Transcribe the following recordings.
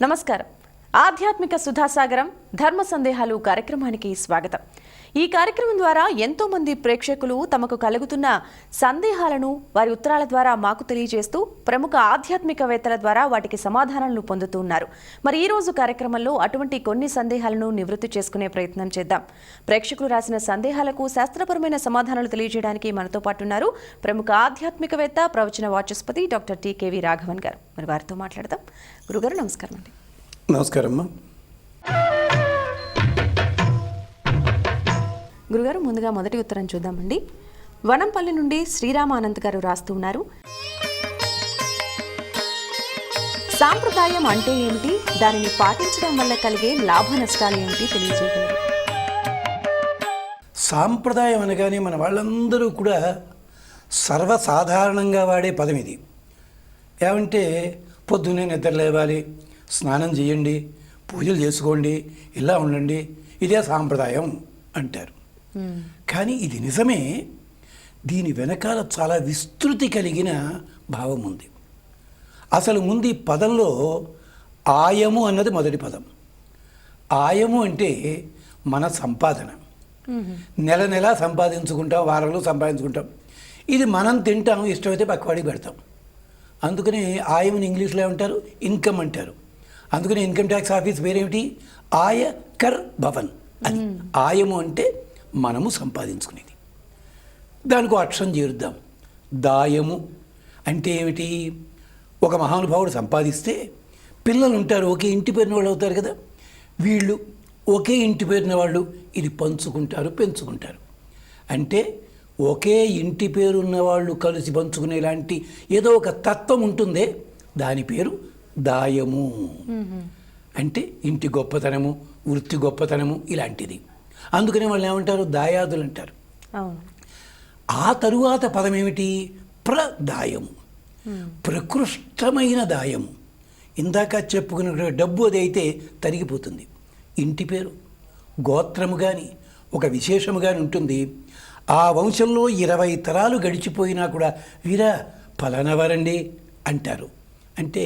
నమస్కారం. ఆధ్యాత్మిక సుధాసాగరం ధర్మ సందేహాలు కార్యక్రమానికి స్వాగతం. ఈ కార్యక్రమం ద్వారా ఎంతో మంది ప్రేక్షకులు తమకు కలుగుతున్న సందేహాలను వారి ఉత్తరాల ద్వారా మాకు తెలియజేస్తూ ప్రముఖ ఆధ్యాత్మికవేత్తల ద్వారా వాటికి సమాధానాలను పొందుతూ ఉన్నారు. మరి ఈ రోజు కార్యక్రమంలో అటువంటి కొన్ని సందేహాలను నివృత్తి చేసుకునే ప్రయత్నం చేద్దాం. ప్రేక్షకులు రాసిన సందేహాలకు శాస్త్రపరమైన సమాధానాలు తెలియజేయడానికి మనతో పాటు ఉన్నారు ప్రముఖ ఆధ్యాత్మికవేత్త, ప్రవచన వాచస్పతి డాక్టర్ టి.కె.వి. రాఘవన్ గారు. మరి వారితో మాట్లాడదాం. గురుగారు నమస్కారం అండి. నమస్కారం. గురుగారు, ముందుగా మొదటి ఉత్తరం చూద్దామండి. వనంపల్లి నుండి శ్రీరామానంద్ గారు రాస్తూ ఉన్నారు. సాంప్రదాయం అంటే ఏమిటి, దానిని పాటించడం వల్ల కలిగే లాభ నష్టాలు ఏమిటి తెలియజేయగలరు? సాంప్రదాయం అనగానే మన వాళ్ళందరూ కూడా సర్వసాధారణంగా వాడే పదం ఇది. ఏమంటే పొద్దున్నే నిద్ర లేవాలి, స్నానం చేయండి, పూజలు చేసుకోండి, ఇలా ఉండండి, ఇదే సాంప్రదాయం అంటారు. కానీ ఇది నిజమే. దీని వెనకాల చాలా విస్తృతి కలిగిన భావం ఉంది. అసలు ముందు ఈ పదంలో ఆయము అన్నది మొదటి పదం. ఆయము అంటే మన సంపాదన. నెల నెల సంపాదించుకుంటాం, వారంలో సంపాదించుకుంటాం. ఇది మనం తింటాం, ఇష్టమైతే పక్కవాడికి పెడతాం. అందుకని ఆయముని ఇంగ్లీష్లో ఏమంటారు? ఇన్కమ్ అంటారు. అందుకని ఇన్కమ్ ట్యాక్స్ ఆఫీస్ పేరేమిటి? ఆయకర్ భవన్. అది ఆయము అంటే మనము సంపాదించుకునేది. దానికి అక్షరం చేరుద్దాం. దాయము అంటే ఏమిటి? ఒక మహానుభావుడు సంపాదిస్తే పిల్లలు ఉంటారు, ఒకే ఇంటి పేరున వాళ్ళు అవుతారు కదా. వీళ్ళు ఒకే ఇంటి పేరున వాళ్ళు ఇది పంచుకుంటారు, పెంచుకుంటారు. అంటే ఒకే ఇంటి పేరున్న వాళ్ళు కలిసి పంచుకునేలాంటి ఏదో ఒక తత్వం ఉంటుందే, దాని పేరు దాయము. అంటే ఇంటి గొప్పతనము, వృత్తి గొప్పతనము ఇలాంటిది. అందుకనే వాళ్ళు ఏమంటారు? దాయాదులు అంటారు. ఆ తరువాత పదం ఏమిటి? ప్రదాయము, ప్రకృష్టమైన దాయము. ఇందాక చెప్పుకున్న డబ్బు అది అయితే తరిగిపోతుంది. ఇంటి పేరు, గోత్రము కానీ ఒక విశేషము కానీ ఉంటుంది. ఆ వంశంలో 20 తరాలు గడిచిపోయినా కూడా వీరా ఫలానవారండి అంటారు. అంటే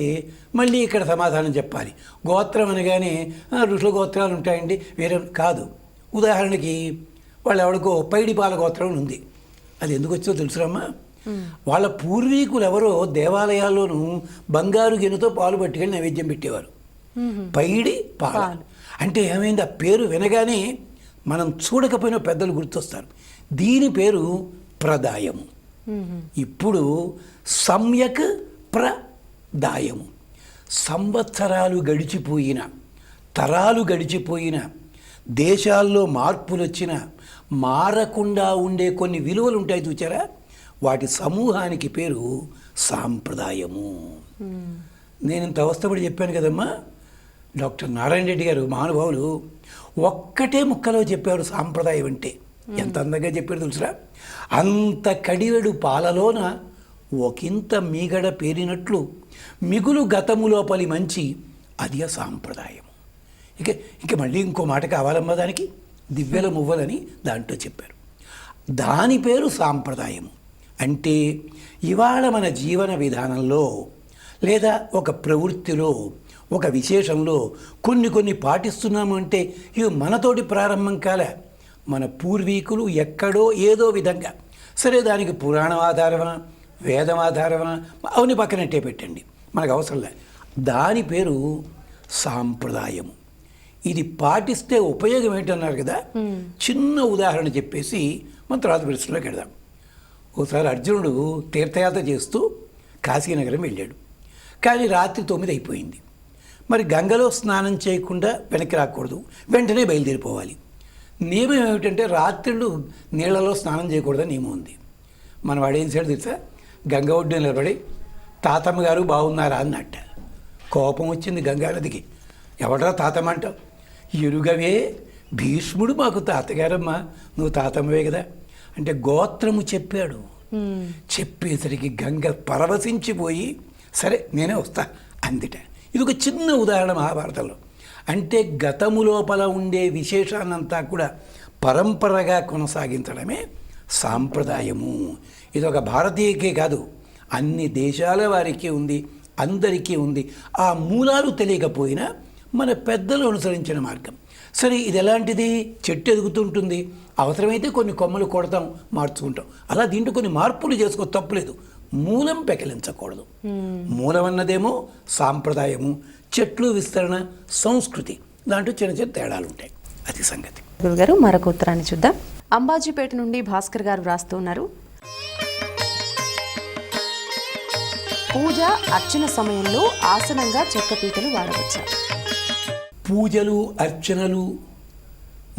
మళ్ళీ ఇక్కడ సమాధానం చెప్పాలి. గోత్రం అనగానే ఋషుల గోత్రాలు ఉంటాయండి, వేరే కాదు. ఉదాహరణకి వాళ్ళు ఎవరికో పైడిపాల గోత్రం ఉంది. అది ఎందుకు వచ్చో తెలుసురమ్మా? వాళ్ళ పూర్వీకులు ఎవరో దేవాలయాల్లోనూ బంగారు గిన్నెతో పాలు పట్టుకెళ్ళి నైవేద్యం పెట్టేవారు. పైడి పాల అంటే ఏమైంది? ఆ పేరు వినగానే మనం చూడకపోయినా పెద్దలు గుర్తొస్తారు. దీని పేరు ప్రదాయము. ఇప్పుడు సమ్యక్ ప్రదాయము. సంవత్సరాలు గడిచిపోయిన, తరాలు గడిచిపోయిన, దేశాల్లో మార్పులు వచ్చిన మారకుండా ఉండే కొన్ని విలువలు ఉంటాయి చూచారా? వాటి సమూహానికి పేరు సాంప్రదాయము. నేను ఇంత అవస్థపడి చెప్పాను కదమ్మా. డాక్టర్ నారాయణ రెడ్డి గారు మహానుభావులు ఒక్కటే ముక్కలో చెప్పారు సాంప్రదాయం అంటే. ఎంత అందంగా చెప్పారు తెలుసురా? అంత కడివెడు పాలలోన ఒకంత మీగడ పేరినట్లు మిగులు గతములోపలి మంచి అది సాంప్రదాయం. ఇక మళ్ళీ ఇంకో మాట కావాలమ్మా దానికి. దివ్యల మువ్వలని దాంట్లో చెప్పారు. దాని పేరు సాంప్రదాయము. అంటే ఇవాళ మన జీవన విధానంలో లేదా ఒక ప్రవృత్తిలో, ఒక విశేషంలో కొన్ని పాటిస్తున్నాము అంటే ఇవి మనతోటి ప్రారంభం కాలే. మన పూర్వీకులు ఎక్కడో ఏదో విధంగా, సరే దానికి పురాణం ఆధారమా, వేదం ఆధారమా, అవన్నీ పక్కనట్టే పెట్టండి, మనకు అవసరం లేదు. దాని పేరు సాంప్రదాయము. ఇది పాటిస్తే ఉపయోగం ఏంటన్నారు కదా. చిన్న ఉదాహరణ చెప్పేసి మన తర్వాత ప్రశ్నలోకి వెళ్దాం. ఒకసారి అర్జునుడు తీర్థయాత్ర చేస్తూ కాశీనగరం వెళ్ళాడు. కానీ రాత్రి 9 అయిపోయింది. మరి గంగలో స్నానం చేయకుండా వెనక్కి రాకూడదు, వెంటనే బయలుదేరిపోవాలి. నియమం ఏమిటంటే రాత్రులు నీళ్లలో స్నానం చేయకూడదని నియమం ఉంది. మన వాడు ఏం చేయడం తెలుసా? గంగ ఒడ్డు నిలబడి తాతమ్మ గారు బాగున్నారా అన్నట్ట. కోపం వచ్చింది గంగానదికి. ఎవడరా తాతమ్మ అంటావు? ఎరుగవే భీష్ముడు మాకు తాతగారమ్మా, నువ్వు తాతమ్మవే కదా అంటే గోత్రము చెప్పాడు. చెప్పేసరికి గంగ పరవశించిపోయి సరే నేనే వస్తా అందిట. ఇది ఒక చిన్న ఉదాహరణ మహాభారతంలో. అంటే గతము లోపల ఉండే విశేషాన్నంతా కూడా పరంపరగా కొనసాగించడమే సాంప్రదాయము. ఇది ఒక భారతీయకే కాదు, అన్ని దేశాల వారికి ఉంది. అందరికీ ఉంది. ఆ మూలాలు తెలియకపోయినా మన పెద్దలు అనుసరించిన మార్గం. సరే, ఇది ఎలాంటిది? చెట్టు ఎదుగుతుంటుంది, అవసరమైతే కొన్ని కొమ్మలు కొడతాం, మార్చుకుంటాం. అలా దీంట్లో కొన్ని మార్పులు చేసుకో, తప్పులేదు. మూలం పెకలించకూడదు. మూలం అన్నదేమో సాంప్రదాయము, చెట్లు విస్తరణ, సంస్కృతి, దాంట్లో చిన్న చిన్న తేడాలు ఉంటాయి. అది సంగతి. గురుగారు, మరొక ఉత్తరాన్ని చూద్దాం. అంబాజీపేట నుండి భాస్కర్ గారు వ్రాస్తూ ఉన్నారు. పూజ అర్చన సమయంలో ఆసనంగా చెక్కపీటలు వాడవచ్చా? పూజలు, అర్చనలు,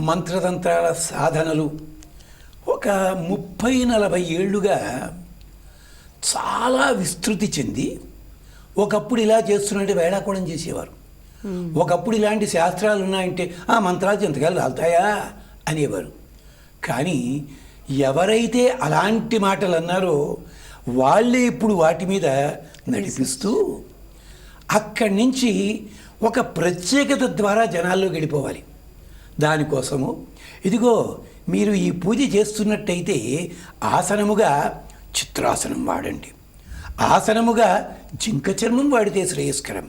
మంత్రతంత్రాల సాధనలు ఒక 30-40 ఏళ్లుగా చాలా విస్తృతి చెంది, ఒకప్పుడు ఇలా చేస్తున్నట్టు వేళాకోళం చేసేవారు. ఒకప్పుడు ఇలాంటి శాస్త్రాలు ఉన్నాయంటే ఆ మంత్రాలు చింతకాయలు రాలుతాయా అనేవారు. కానీ ఎవరైతే అలాంటి మాటలు అన్నారో వాళ్ళే ఇప్పుడు వాటి మీద నడిపిస్తూ అక్కడి నుంచి ఒక ప్రత్యేకత ద్వారా జనాల్లో గడిపోవాలి. దానికోసము ఇదిగో మీరు ఈ పూజ చేస్తున్నట్టయితే ఆసనముగా చిత్రాసనం వాడండి, ఆసనముగా జింక చర్మం వాడితే శ్రేయస్కరం,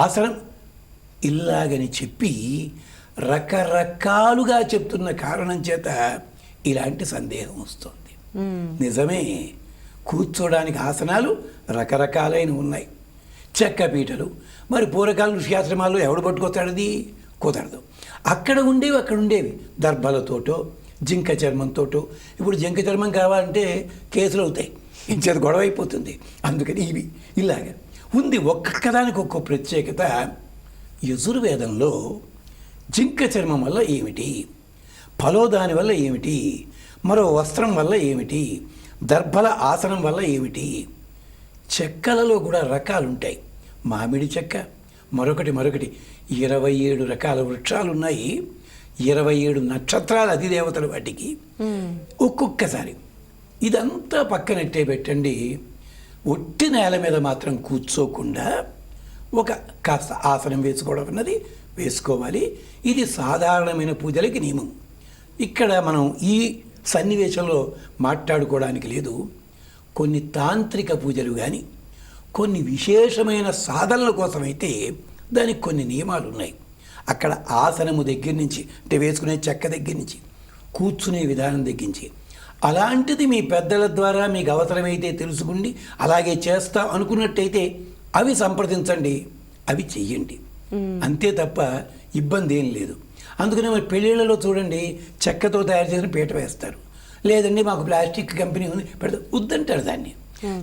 ఆసనం ఇలాగని చెప్పి రకరకాలుగా చెప్తున్న కారణం చేత ఇలాంటి సందేహం వస్తుంది. నిజమే, కూర్చోడానికి ఆసనాలు రకరకాలైన ఉన్నాయి, చెక్కపీటలు. మరి పూర్వకాలం ఋష్యాశ్రమాల్లో ఎవడు పట్టుకొస్తాడది? కుదరదు. అక్కడ ఉండేవి దర్భలతోటో జింక చర్మంతోటో. ఇప్పుడు జింక చర్మం కావాలంటే కేసులు అవుతాయి, ఇంచేది గొడవ అయిపోతుంది. అందుకని ఇవి ఇలాగ ఉంది. ఒక్కొక్కదానికి ఒక్కో ప్రత్యేకత. యజుర్వేదంలో జింక చర్మం వల్ల ఏమిటి, ఫలోదాని వల్ల ఏమిటి, మరో వస్త్రం వల్ల ఏమిటి, దర్భల ఆసనం వల్ల ఏమిటి, చెక్కలలో కూడా రకాలుంటాయి. మామిడి చెక్క, మరొకటి 27 రకాల వృక్షాలు ఉన్నాయి, 27 నక్షత్రాలు అధిదేవతలు వాటికి. ఒక్కొక్కసారి ఇదంతా పక్కనట్టే పెట్టండి. ఒట్టి నేల మీద మాత్రం కూర్చోకుండా ఒక కాస్త ఆసనం వేసుకోవడం అన్నది వేసుకోవాలి. ఇది సాధారణమైన పూజలకి నియమం. ఇక్కడ మనం ఈ సన్నివేశంలో మాట్లాడుకోవడానికి లేదు. కొన్ని తాంత్రిక పూజలు కానీ కొన్ని విశేషమైన సాధనల కోసమైతే దానికి కొన్ని నియమాలు ఉన్నాయి. అక్కడ ఆసనము దగ్గర నుంచి, అంటే వేసుకునే చెక్క దగ్గర నుంచి, కూర్చునే విధానం దగ్గర నుంచి, అలాంటిది మీ పెద్దల ద్వారా మీకు అవసరమైతే తెలుసుకుండి అలాగే చేస్తా అనుకున్నట్టయితే అవి సంప్రదించండి, అవి చెయ్యండి. అంతే తప్ప ఇబ్బంది ఏం లేదు. అందుకనే మరి పెళ్ళిళ్ళలో చూడండి, చెక్కతో తయారు చేసిన పీట వేస్తారు, లేదండి మాకు ప్లాస్టిక్ కంపెనీ ఉంది పెడతారు, వద్దంటారు దాన్ని.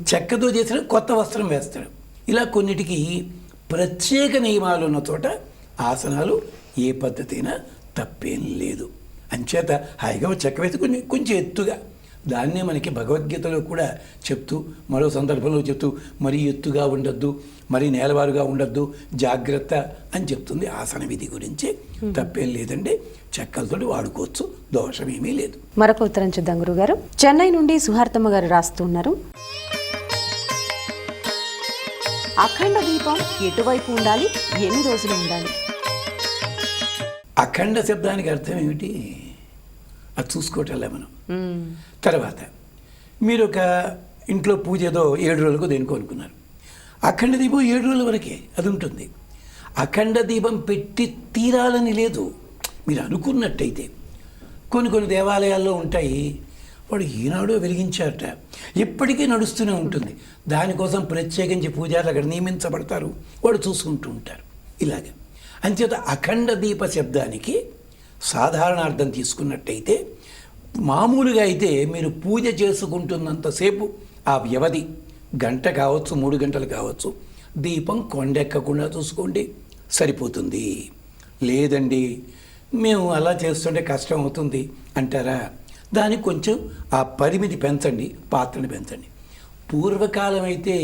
చెక్కతో చేసిన కొత్త వస్త్రం వేస్తారు. ఇలా కొన్నిటికి ప్రత్యేక నియమాలు ఉన్న చోట ఆసనాలు ఏ పద్ధతి అయినా తప్పేం లేదు. అంచేత హాయిగా చెక్క వేసుకుని కొంచెం ఎత్తుగా, దాన్నే మనకి భగవద్గీతలో కూడా చెప్తూ, మరో సందర్భంలో చెప్తూ, మరీ ఎత్తుగా ఉండొద్దు, మరీ నేలవారుగా ఉండొద్దు, జాగ్రత్త అని చెప్తుంది. ఆసన విధి గురించి తప్పేం లేదండి, చెక్కలతోటి వాడుకోవచ్చు, దోషమేమీ లేదు. మరొక ఉత్తరం చూద్దాం గురుగారు. చెన్నై నుండి సుహార్తమ్మ గారు రాస్తున్నారు. అఖండ దీపం ఎటువైపు ఉండాలి, ఎన్ని రోజులు ఉండాలి? అఖండ శబ్దానికి అర్థం ఏమిటి? అది చూసుకోవటంలే మనం. తర్వాత మీరు ఒక ఇంట్లో పూజ ఏదో 7 రోజులకు దేనికో అనుకున్నారు. అఖండ దీపం 7 రోజుల వరకే అది ఉంటుంది. అఖండ దీపం పెట్టి తీరాలని లేదు. మీరు అనుకున్నట్టయితే కొన్ని దేవాలయాల్లో ఉంటాయి, వాడు ఈనాడు వెలిగించారట, ఎప్పటికీ నడుస్తూనే ఉంటుంది. దానికోసం ప్రత్యేకించి పూజారులు అక్కడ నియమించబడతారు, వాడు చూసుకుంటూ ఉంటారు. ఇలాగ అంచేత అఖండ దీప శబ్దానికి సాధారణ అర్థం తీసుకున్నట్టయితే, మామూలుగా అయితే మీరు పూజ చేసుకుంటున్నంతసేపు ఆ వ్యవధి గంట కావచ్చు, 3 గంటలు కావచ్చు, దీపం కొండెక్కకుండా చూసుకోండి, సరిపోతుంది. లేదండి మేము అలా చేస్తుంటే కష్టం అవుతుంది అంటారా, దానికి కొంచెం ఆ పరిమితి పెంచండి, పాత్రని పెంచండి. పూర్వకాలం అయితే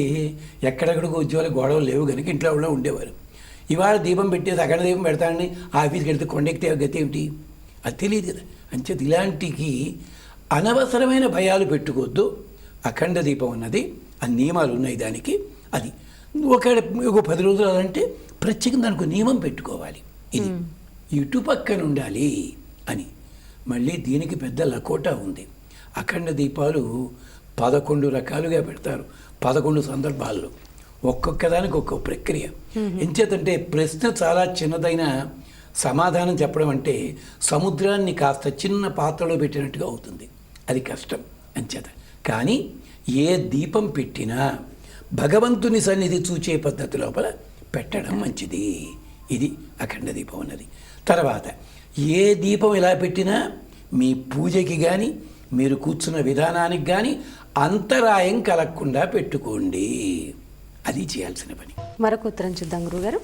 ఎక్కడెక్కడికో ఉద్యోగాలు గొడవలు లేవు కనుక ఇంట్లో కూడా ఉండేవారు. ఇవాళ దీపం పెట్టేది అఖండ దీపం పెడతానని ఆఫీస్కి వెళ్తే కొండెక్కితే గతి ఏమిటి, అది తెలియదు కదా. అంచేది ఇలాంటికి అనవసరమైన భయాలు పెట్టుకోవద్దు. అఖండ దీపం అన్నది ఆ నియమాలు ఉన్నాయి దానికి. అది ఒక 10 రోజులు అంటే ప్రత్యేకంగా దానికి నియమం పెట్టుకోవాలి. ఇది ఇటు పక్కన ఉండాలి అని. మళ్ళీ దీనికి పెద్ద లకోటా ఉంది. అఖండ దీపాలు 11 రకాలుగా పెడతారు, 11 సందర్భాల్లో. ఒక్కొక్క దానికి ఒక్కొక్క ప్రక్రియ. ఎంచేతంటే ప్రశ్న చాలా చిన్నదైన సమాధానం చెప్పడం అంటే సముద్రాన్ని కాస్త చిన్న పాత్రలో పెట్టినట్టుగా అవుతుంది. అది కష్టం అంచేత. కానీ ఏ దీపం పెట్టినా భగవంతుని సన్నిధి చూచే పద్ధతి లోపల పెట్టడం మంచిది. ఇది అఖండ దీపం అన్నది. తర్వాత ఏ దీపం ఎలా పెట్టినా మీ పూజకి కానీ మీరు కూర్చున్న విధానానికి కానీ అంతరాయం కలగకుండా పెట్టుకోండి. అది చేయాల్సిన పని. మరొక ఉత్తరం చూద్దాం గురుగారు.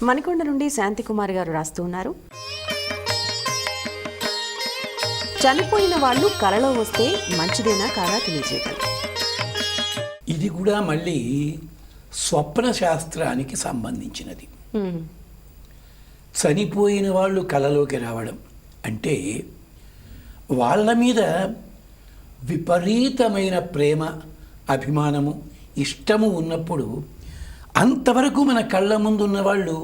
మణికొండ నుండి శాంతికుమారి గారు రాస్తూ ఉన్నారు. చనిపోయిన వాళ్ళు కలలో వస్తే మంచిదేనా కాదా తెలియజేయగలరు. ఇది కూడా మళ్ళీ స్వప్న శాస్త్రానికి సంబంధించినది. చనిపోయిన వాళ్ళు కలలోకి రావడం అంటే వాళ్ళ మీద విపరీతమైన ప్రేమ, అభిమానము, ఇష్టము ఉన్నప్పుడు అంతవరకు మన కళ్ళ ముందు ఉన్నవాళ్ళు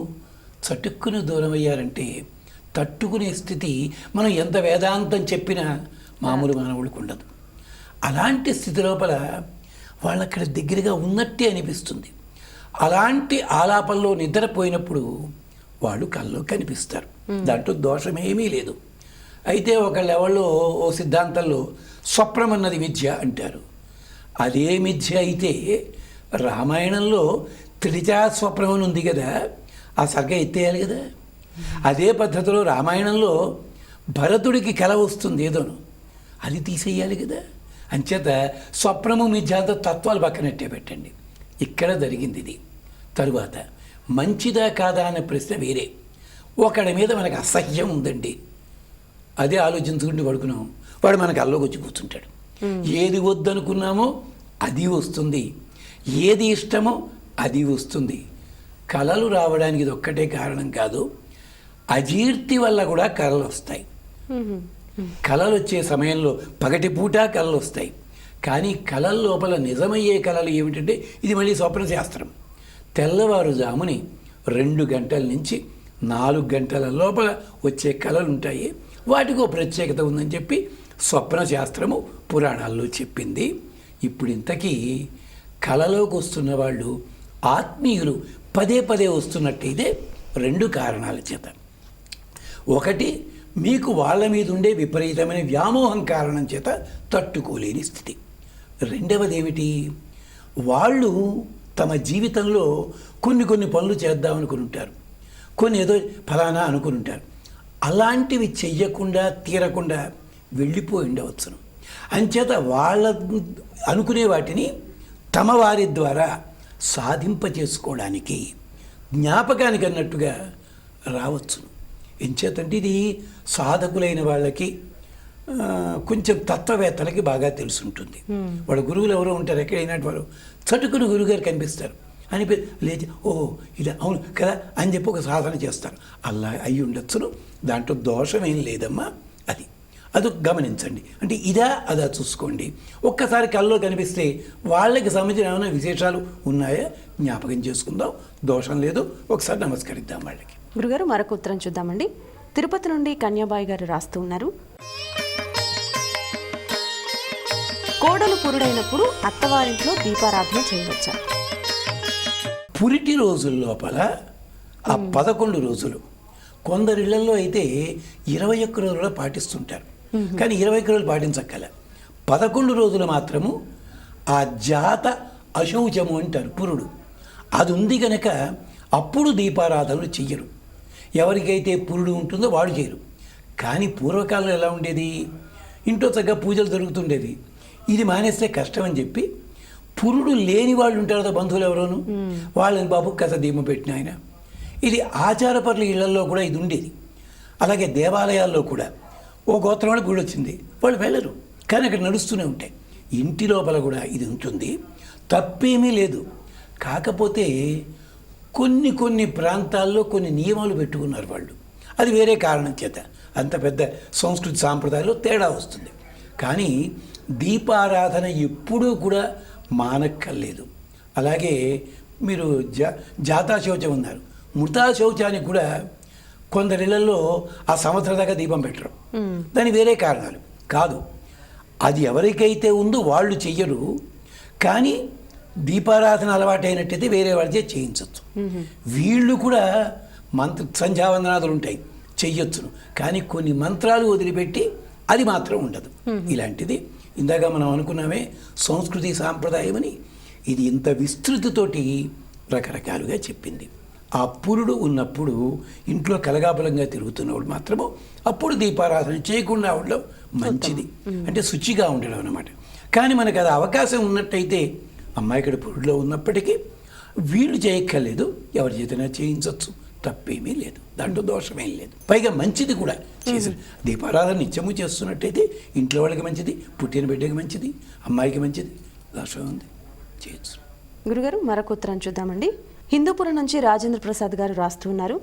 చటుక్కుని దూరం అయ్యారంటే తట్టుకునే స్థితి మనం ఎంత వేదాంతం చెప్పినా మామూలు మానవుడికి ఉండదు. అలాంటి స్థితి లోపల వాళ్ళు అక్కడ దగ్గరగా ఉన్నట్టే అనిపిస్తుంది. అలాంటి ఆలాపంలో నిద్రపోయినప్పుడు వాళ్ళు కల్లో కనిపిస్తారు. దాంట్లో దోషమేమీ లేదు. అయితే ఒక లెవెల్లో ఓ సిద్ధాంతంలో స్వప్నం అన్నది మిథ్య అంటారు. అదే మిథ్య అయితే రామాయణంలో త్రిజా స్వప్నం అని ఉంది కదా, ఆ సర్గ ఎత్తేయాలి కదా. అదే పద్ధతిలో రామాయణంలో భరతుడికి కల వస్తుంది ఏదోను, అది తీసేయాలి కదా. అంచేత స్వప్నము మిథ్యాంత తత్వాలు పక్కనట్టే పెట్టండి. ఇక్కడ జరిగింది ఇది. తరువాత మంచిదా కాదా అనే ప్రశ్న వేరే. ఒకడి మీద మనకు అసహ్యం ఉందండి, అదే ఆలోచించుకుంటూ పడుకున్నాం, వాడు మనకు అల్లోకి వచ్చి కూర్చుంటాడు. ఏది వద్దనుకున్నామో అది వస్తుంది, ఏది ఇష్టమో అది వస్తుంది. కలలు రావడానికి ఇది ఒక్కటే కారణం కాదు, అజీర్తి వల్ల కూడా కలలు వస్తాయి. కలలు వచ్చే సమయంలో పగటిపూట కలలు వస్తాయి. కానీ కలల లోపల నిజమయ్యే కలలు ఏమిటంటే ఇది మళ్ళీ స్వప్న శాస్త్రం. తెల్లవారుజాముని 2 గంటల నుంచి 4 గంటల లోపల వచ్చే కలలు ఉంటాయి. వాటికి ఒక ప్రత్యేకత ఉందని చెప్పి స్వప్న శాస్త్రము పురాణాల్లో చెప్పింది. ఇప్పుడు ఇంతకీ కలలోకి వస్తున్న వాళ్ళు ఆత్మీయులు పదే పదే వస్తున్నట్టయితే 2 కారణాల చేత. ఒకటి, మీకు వాళ్ళ మీద ఉండే విపరీతమైన వ్యామోహం కారణం చేత తట్టుకోలేని స్థితి. రెండవది ఏమిటి, వాళ్ళు తమ జీవితంలో కొన్ని పనులు చేద్దామనుకుని ఉంటారు, కొన్ని ఏదో ఫలానా అనుకుని ఉంటారు. అలాంటివి చెయ్యకుండా తీరకుండా వెళ్ళిపోయి ఉండవచ్చును. అంచేత వాళ్ళ అనుకునే వాటిని తమ వారి ద్వారా సాధింపచేసుకోవడానికి జ్ఞాపకానికి అన్నట్టుగా రావచ్చును. ఎంచేతంటే ఇది సాధకులైన వాళ్ళకి కొంచెం తత్వవేత్తలకి బాగా తెలిసి ఉంటుంది. వాళ్ళ గురువులు ఎవరో ఉంటారు, ఎక్కడైనా వాళ్ళు చటుకుని గురువుగారు కనిపిస్తారు అని లేచి ఓ ఇది అవును కదా అని చెప్పి ఒక సాధన చేస్తారు. అలా అయి ఉండొచ్చును, దాంట్లో దోషం ఏం లేదమ్మా. అది గమనించండి. అంటే ఇదా అదా చూసుకోండి. ఒక్కసారి కల్లో కనిపిస్తే వాళ్ళకి సంబంధించిన ఏమైనా విశేషాలు ఉన్నాయా జ్ఞాపకం చేసుకుందాం, దోషం లేదు. ఒకసారి నమస్కరిద్దాం వాళ్ళకి. గురుగారు మరొక ఉత్తరం చూద్దామండి. తిరుపతి నుండి కన్యాబాయి గారు రాస్తూ ఉన్నారు. కోడలు పురుడైనప్పుడు అత్తవారింట్లో దీపారాధన చేయవచ్చా? పురిటి రోజుల లోపల ఆ 11 రోజులు, కొందరిళ్లలో అయితే 21 రోజులు పాటిస్తుంటారు. కానీ 21 రోజులు పాటించక్కల 11 రోజులు మాత్రము ఆ జాత అశౌచము అంటారు, పురుడు. అది ఉంది కనుక అప్పుడు దీపారాధనలు చెయ్యరు. ఎవరికైతే పురుడు ఉంటుందో వాడు చేయరు. కానీ పూర్వకాలంలో ఎలా ఉండేది, ఇంట్లో చక్కగా పూజలు జరుగుతుండేది. ఇది మానేస్తే కష్టం అని చెప్పి పురుడు లేని వాళ్ళు ఉంటారు కదా బంధువులు ఎవరోను, వాళ్ళని బాబు కథ దీపం పెట్టిన ఆయన. ఇది ఆచారపరుల ఇళ్లలో కూడా ఇది ఉండేది. అలాగే దేవాలయాల్లో కూడా ఓ గోత్రం వాళ్ళకి గుడి వచ్చింది, వాళ్ళు వెళ్ళరు, కానీ అక్కడ నడుస్తూనే ఉంటాయి. ఇంటి లోపల కూడా ఇది ఉంటుంది, తప్పేమీ లేదు. కాకపోతే కొన్ని ప్రాంతాల్లో కొన్ని నియమాలు పెట్టుకున్నారు వాళ్ళు. అది వేరే కారణం చేత అంత పెద్ద సంస్కృతి సాంప్రదాయాల్లో తేడా వస్తుంది. కానీ దీపారాధన ఎప్పుడూ కూడా మానక్కర్లేదు. అలాగే మీరు జాతా శౌచం ఉన్నారు, మృతా శౌచానికి కూడా కొందరిళ్లలో ఆ సంవత్సరం దాకా దీపం పెట్టరు. దాని వేరే కారణాలు కాదు. అది ఎవరికైతే ఉందో వాళ్ళు చెయ్యరు. కానీ దీపారాధన అలవాటైనట్టయితే వేరే వాళ్ళే చేయించవచ్చు. వీళ్ళు కూడా సంధ్యావందనాదులు ఉంటాయి, చెయ్యొచ్చును. కానీ కొన్ని మంత్రాలు వదిలిపెట్టి అది మాత్రం ఉండదు. ఇలాంటిది ఇందాక మనం అనుకున్నామే సంస్కృతి సాంప్రదాయం అని, ఇది ఇంత విస్తృతితోటి రకరకాలుగా చెప్పింది. ఆ పురుడు ఉన్నప్పుడు ఇంట్లో కలగాపులంగా తిరుగుతున్నవాడు మాత్రము అప్పుడు దీపారాధన చేయకుండా ఉండడం మంచిది, అంటే శుచిగా ఉండడం అన్నమాట. కానీ మనకు అది అవకాశం ఉన్నట్టయితే అమ్మాయి ఇక్కడ పురుడులో ఉన్నప్పటికీ వీళ్ళు చేయక్కర్లేదు, ఎవరి చేతనా చేయించవచ్చు, తప్పేమీ లేదు, దాంట్లో దోషమేం లేదు. పైగా మంచిది కూడా చేసి దీపారాధన నిత్యము చేస్తున్నట్టయితే ఇంట్లో వాళ్ళకి మంచిది, పుట్టిన బిడ్డకి మంచిది, అమ్మాయికి మంచిది, దోషం ఉంది, చేయొచ్చు. గురుగారు మరొక ఉత్తరం చూద్దామండి. హిందూపురం నుంచి రాజేంద్ర ప్రసాద్ గారు రాస్తూ ఉన్నారు.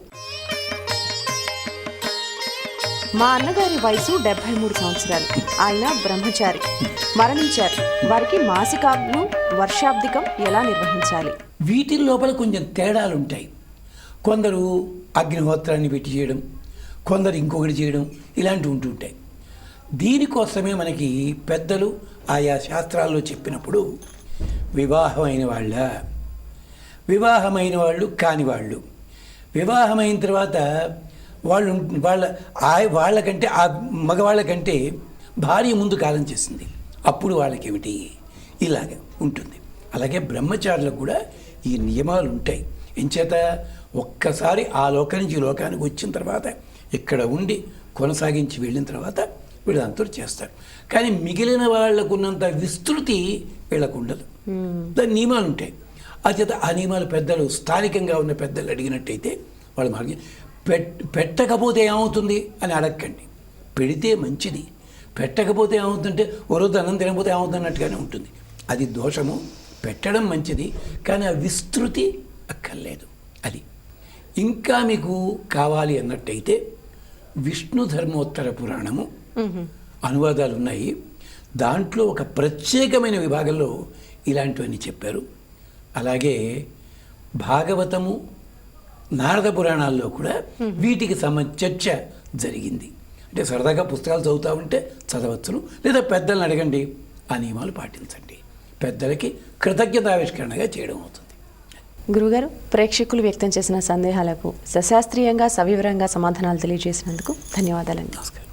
మా అన్నగారి వయసు 73 సంవత్సరాలు. ఆయన బ్రహ్మచారి, మరణించారు. వారికి మాసికాలు వర్షాబ్దికం ఎలా నిర్వహించాలి? వీటి లోపల కొంచెం తేడాలు ఉంటాయి. కొందరు అగ్నిహోత్రాన్ని పెట్టి చేయడం, కొందరు ఇంకొకటి చేయడం, ఇలాంటివి ఉంటుంటాయి. దీనికోసమే మనకి పెద్దలు ఆయా శాస్త్రాల్లో చెప్పినప్పుడు వివాహమైన వాళ్ళు కాని వాళ్ళు, వివాహమైన తర్వాత వాళ్ళకంటే ఆ మగవాళ్ళకంటే భార్య ముందు కాలం చేసింది, అప్పుడు వాళ్ళకేమిటి ఇలాగ ఉంటుంది. అలాగే బ్రహ్మచారులకు కూడా ఈ నియమాలు ఉంటాయి. ఎంచేత ఒక్కసారి ఆ లోకం నుంచి ఈ లోకానికి వచ్చిన తర్వాత ఇక్కడ ఉండి కొనసాగించి వెళ్ళిన తర్వాత వీళ్ళంతా చేస్తారు. కానీ మిగిలిన వాళ్ళకున్నంత విస్తృతి వీళ్ళకు ఉండదు. దాని నియమాలు ఉంటాయి. చేత ఆ నియమాలు పెద్దలు స్థానికంగా ఉన్న పెద్దలు అడిగినట్టయితే వాళ్ళు మార్గం పెట్టకపోతే ఏమవుతుంది అని అడగకండి. పెడితే మంచిది, పెట్టకపోతే ఏమవుతుందంటే ఓ రోజు అన్నం తినకపోతే ఏమవుతుంది అన్నట్టుగానే ఉంటుంది. అది దోషము. పెట్టడం మంచిది, కానీ ఆ విస్తృతి అక్కర్లేదు. అది ఇంకా మీకు కావాలి అన్నట్టయితే విష్ణు ధర్మోత్తర పురాణము అనువాదాలు ఉన్నాయి. దాంట్లో ఒక ప్రత్యేకమైన విభాగంలో ఇలాంటివన్నీ చెప్పారు. అలాగే భాగవతము, నారద పురాణాల్లో కూడా వీటికి చర్చ జరిగింది. అంటే సరదాగా పుస్తకాలు చదువుతూ ఉంటే చదవచ్చును, లేదా పెద్దలను అడగండి, ఆ నియమాలు పాటించండి. పెద్దలకి కృతజ్ఞతావిష్కరణగా చేయడం అవుతుంది. గురుగారు, ప్రేక్షకులు వ్యక్తం చేసిన సందేహాలకు సశాస్త్రీయంగా సవివరంగా సమాధానాలు తెలియజేసినందుకు ధన్యవాదాలండి. నమస్కారం.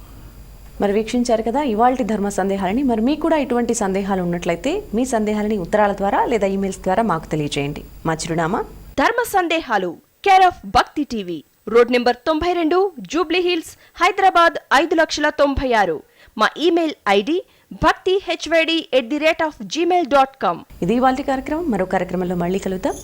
మరి వీక్షించారు కదా ఇవాల్టి ధర్మ సందేహాలని. మరి మీకు కూడా ఇటువంటి సందేహాలు ఉన్నట్లయితే మీ సందేహాలని ఉత్తరాల ద్వారా లేదా ఈమెయిల్స్ ద్వారా మాకు తెలియజేయండి. మా చిరునామా ధర్మ సందేహాలు, కేర్ ఆఫ్ భక్తి TV, road number 92, Jubilee hills, Hyderabad 5,96,000. మా ఈమెయిల్ ఐడి bhaktihyd@gmail.com. ఇది ఇవాల్టి కార్యక్రమం. మరో కార్యక్రమంలో మళ్ళీ కలుద్దాం.